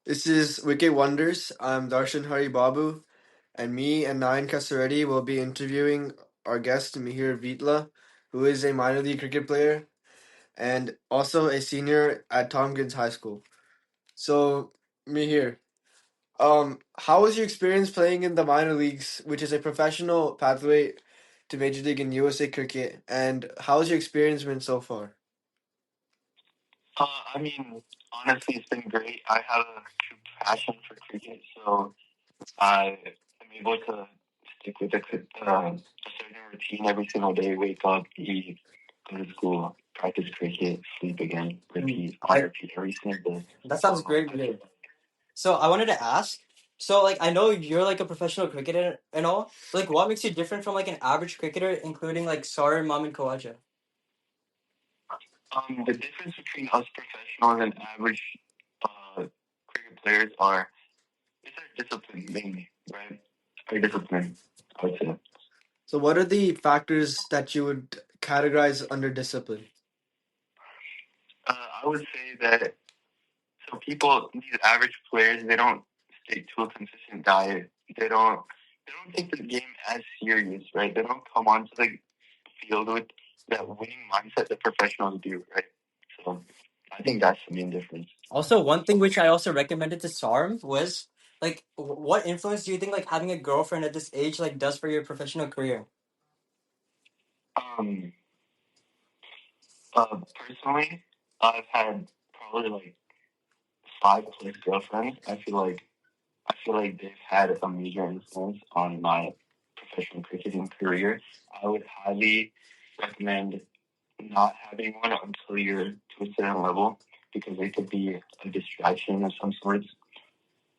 This is Wicked Wonders. I'm Darshan Hari Babu, and me and Nayan Kasaredi will be interviewing our guest Mihir Vytla, who is a minor league cricket player and also a senior at Tompkins High School. So, Mihir, how was your experience playing in the minor leagues, which is a professional pathway to Major League in USA Cricket, and how has your experience been so far? I mean, honestly, it's been great. I have a true passion for cricket, so I am able to stick with a certain routine every single day. Wake up, eat, go to school, practice cricket, sleep again, repeat, on repeat every single day. That sounds great. So I wanted to ask. So like I know you're like a professional cricketer and all. Like what makes you different from like an average cricketer, including like Sar, Mom, and Kawaja? The difference between us professionals and average cricket players is our discipline mainly, right? Our discipline, I would say. So, what are the factors that you would categorize under discipline? I would say that so people, these average players, they don't stick to a consistent diet. They don't take the game as serious, right? They don't come onto the field with that winning mindset that professionals do, right? So I think that's the main difference. Also, one thing which I also recommended to Sarm was like what influence do you think like having a girlfriend at this age like does for your professional career? Um, Personally, I've had probably like 5 plus girlfriends. I feel like they've had a major influence on my professional cricketing career. I would highly recommend not having one until you're to a certain level because it could be a distraction of some sorts.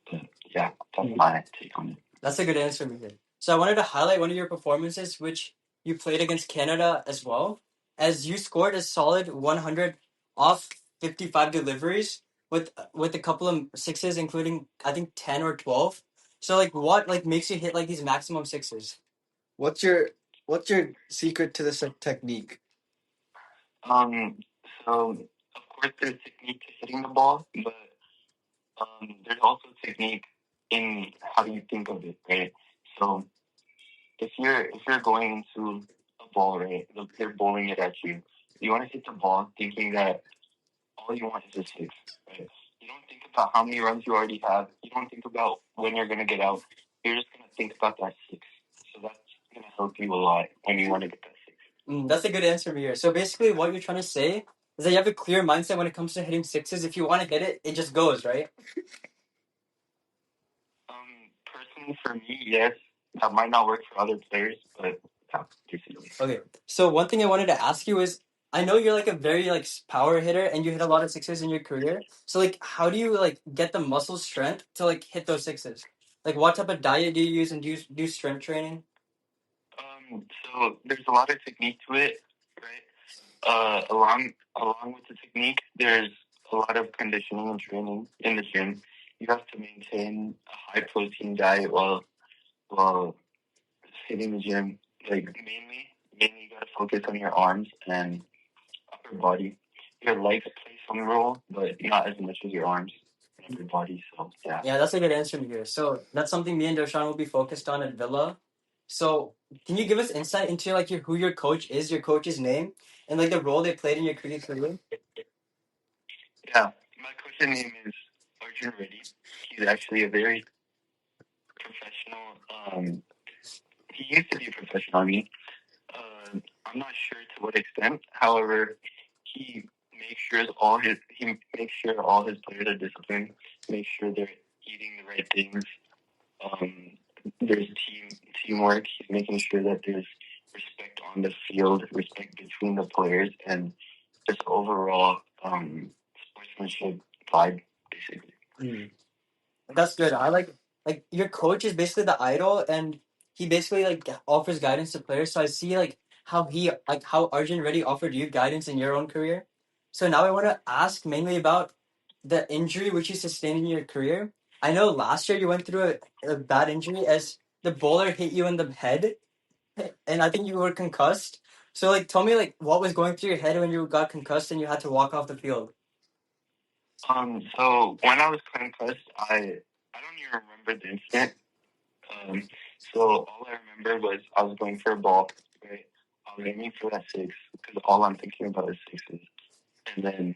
But yeah, that's my take on it. That's a good answer, Mihir. So I wanted to highlight one of your performances, which you played against Canada as well, as you scored a solid 100 off 55 deliveries with a couple of sixes, including I think 10 or 12. So like, what like makes you hit like these maximum sixes? What's your what's your secret to this technique? Um, so of course there's technique to hitting the ball, but there's also technique in how you think of it, right? So if you're going into a ball, right, they're bowling it at you. You want to hit the ball thinking that all you want is a six, right? You don't think about how many runs you already have. You don't think about when you're gonna get out. You're just gonna think about that six. So that's gonna help you a lot when you want to get that six. That's a good answer, Mihir. So basically, what you're trying to say is that you have a clear mindset when it comes to hitting sixes. If you want to hit it, it just goes, right? Personally, for me, yes, that might not work for other players, but yeah, basically. Okay. So one thing I wanted to ask you is, I know you're like a very like power hitter and you hit a lot of sixes in your career. So like, how do you like get the muscle strength to like hit those sixes? Like, what type of diet do you use and do strength training? So there's a lot of technique to it, right? Along with the technique, there's a lot of conditioning and training in the gym. You have to maintain a high protein diet while hitting the gym. Like mainly you gotta focus on your arms and upper body. Your legs play some role, but not as much as your arms and upper body. So yeah. Yeah, that's a good answer here. So that's something me and Darshan will be focused on at Villa. So can you give us insight into like who your coach is, your coach's name, and like the role they played in your cricket career? Yeah, my coach's name is Arjun Reddy. He's actually a very professional. He used to be a professional. I mean, I'm not sure to what extent. However, he he makes sure all his players are disciplined. Makes sure they're eating the right things. Um, there's teamwork. He's making sure that there's respect on the field, respect between the players, and just overall sportsmanship vibe, basically. That's good. I like your coach is basically the idol, and he basically like offers guidance to players. So I see like how Arjun Reddy offered you guidance in your own career. So now I want to ask mainly about the injury which you sustained in your career. I know last year you went through a bad injury as the bowler hit you in the head, and I think you were concussed. So like, tell me like what was going through your head when you got concussed and you had to walk off the field. So when I was concussed, I don't even remember the incident. So all I remember was I was going for a ball, right? I was aiming for that six because all I'm thinking about is sixes. And then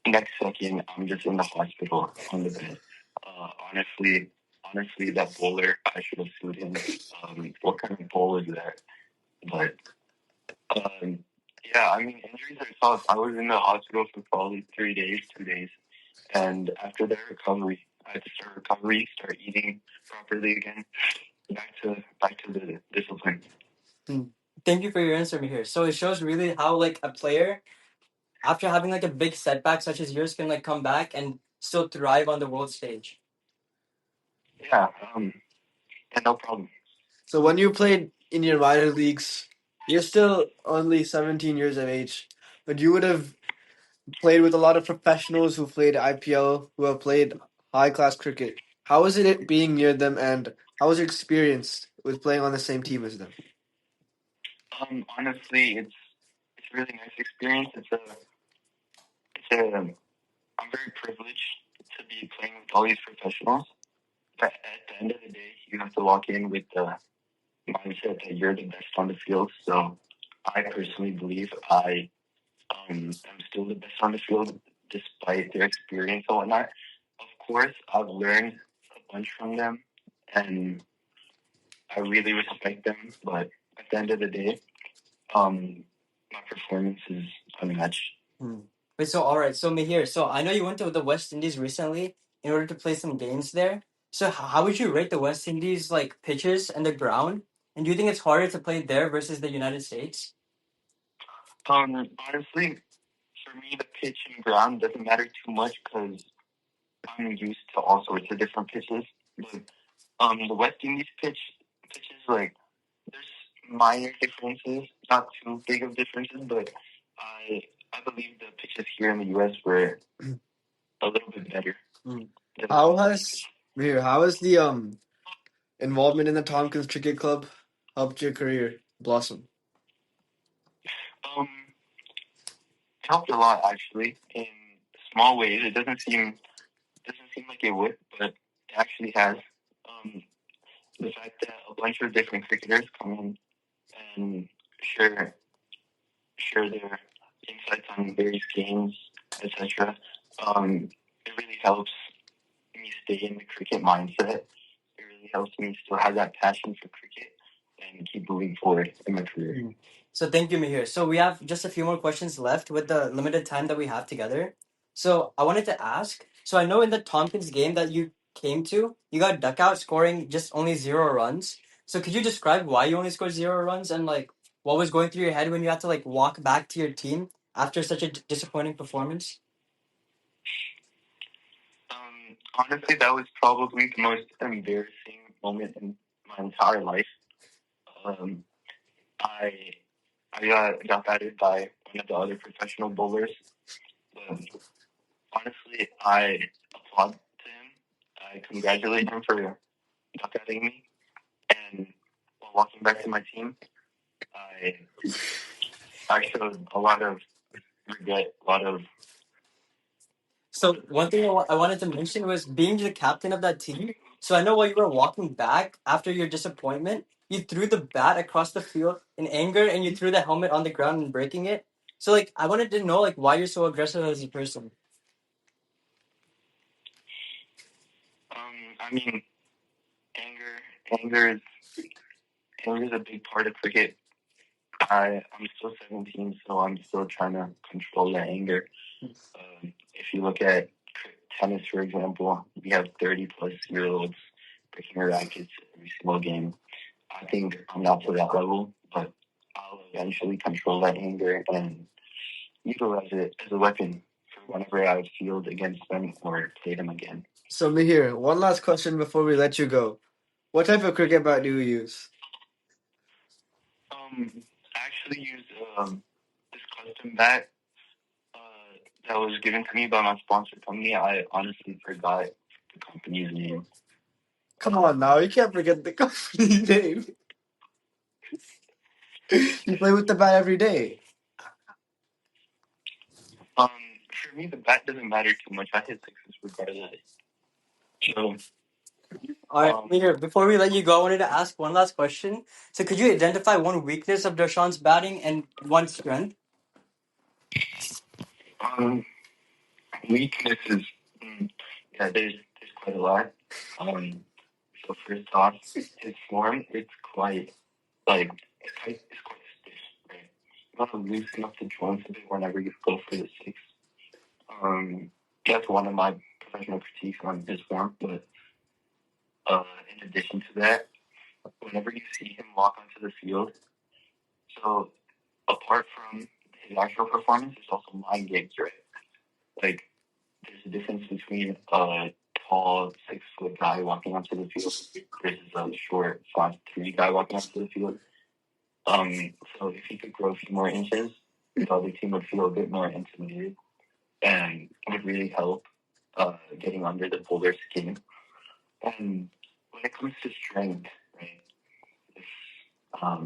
next second, I'm just in the hospital on the bed. Honestly, that bowler, I should have sued him. What kind of bowl is that? But yeah, I mean, injuries are tough. I was in the hospital for probably 3 days, 2 days. And after that recovery, I had to start recovery, start eating properly again, back to the discipline. Thank you for your answer, Mihir. So it shows really how like a player, after having like a big setback such as yours, can like come back and still thrive on the world stage. Yeah, and no problem. So when you played in your minor leagues, you're still only 17 years of age, but you would have played with a lot of professionals who played IPL, who have played high class cricket. How was it being near them, and how was your experience with playing on the same team as them? Honestly, it's a really nice experience. I'm very privileged to be playing with all these professionals. But at the end of the day, you have to walk in with the mindset that you're the best on the field. So I personally believe I am still the best on the field despite their experience and whatnot. Of course, I've learned a bunch from them, and I really respect them. But at the end of the day, my performance is unmatched. Wait, so all right, so Mihir, so I know you went to the West Indies recently in order to play some games there. So how would you rate the West Indies like pitches and the ground? And do you think it's harder to play there versus the United States? Honestly, for me, the pitch and ground doesn't matter too much because I'm used to all sorts of different pitches. But the West Indies pitches like there's minor differences, not too big of differences, but I believe the pitches here in the U.S. were a little bit better. How has the involvement in the Tompkins Cricket Club helped your career blossom? It helped a lot actually in small ways. It doesn't seem like it would, but it actually has. The fact that a bunch of different cricketers come in and share their insights on various games, etc. It really helps me stay in the cricket mindset. It really helps me still have that passion for cricket and keep moving forward in my career. So thank you, Mihir. So we have just a few more questions left with the limited time that we have together. So I wanted to ask, so I know in the Tompkins game that you came to, you got duck out scoring just only 0 runs. So could you describe why you only scored 0 runs and like what was going through your head when you had to like walk back to your team after such a disappointing performance? Honestly, that was probably the most embarrassing moment in my entire life. I got batted by one of the other professional bowlers. Honestly, I applaud to him. I congratulate him for duck outing me. And while walking back to my team, I showed a lot of regret, a lot of. So one thing I wanted to mention was being the captain of that team. So I know while you were walking back after your disappointment, you threw the bat across the field in anger, and you threw the helmet on the ground and breaking it. So like I wanted to know like why you're so aggressive as a person. I mean, anger is a big part of cricket. I'm still 17, so I'm still trying to control that anger. If you look at tennis, for example, we have 30-plus-year-olds breaking rackets every single game. I think I'm not to that level, but I'll eventually control that anger and utilize it as a weapon for whenever I field against them or play them again. So Mihir, one last question before we let you go. What type of cricket bat do you use? I actually used this custom bat that was given to me by my sponsor company. I honestly forgot the company's name. Come on now, you can't forget the company name. You play with the bat every day. For for me, the bat doesn't matter too much. I hit sixes regardless. So, All right, Mihir, before we let you go, I wanted to ask one last question. So, could you identify one weakness of Darshan's batting and one strength? weaknesses. Yeah, there's quite a lot. So first off, his form, it's quite like it's quite stiff, right? You want to loosen up the joints a bit whenever you go for the six. That's one of my professional critiques on his form. But in addition to that, whenever you see him walk onto the field, so apart from his actual performance, there's also mind games, right? Like there's a difference between a tall 6 foot guy walking onto the field versus a short 5'3" guy walking onto the field. So if he could grow a few more inches, the other team would feel a bit more intimidated and would really help getting under the bowler skin. And when it comes to strength, right, it's a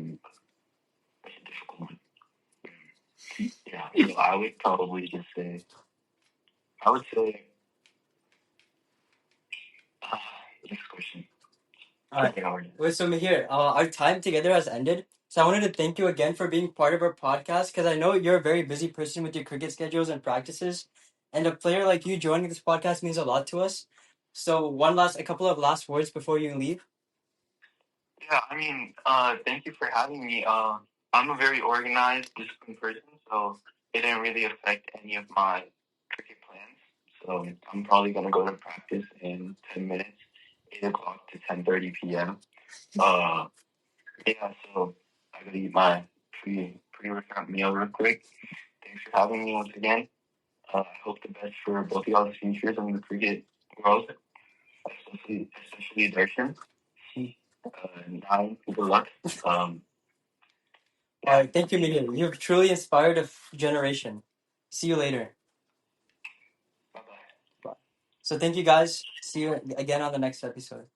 difficult one. Yeah, so I would probably just say, I would say, next question. All right. Wait, so Mihir, our time together has ended. So I wanted to thank you again for being part of our podcast because I know you're a very busy person with your cricket schedules and practices, and a player like you joining this podcast means a lot to us. So a couple of last words before you leave. Yeah, I mean, thank you for having me. I'm a very organized, disciplined person, so it didn't really affect any of my cricket plans. So I'm probably gonna go to practice in 10 minutes, 8 o'clock to 10:30 p.m. Yeah, so I gotta eat my pre-workout meal real quick. Thanks for having me once again. I hope the best for both of y'all's futures in the cricket world, especially Darshan. Nine, good luck. All right, thank you, Mihir. You've truly inspired a generation. See you later. Bye-bye. Bye. So thank you guys. See you again on the next episode.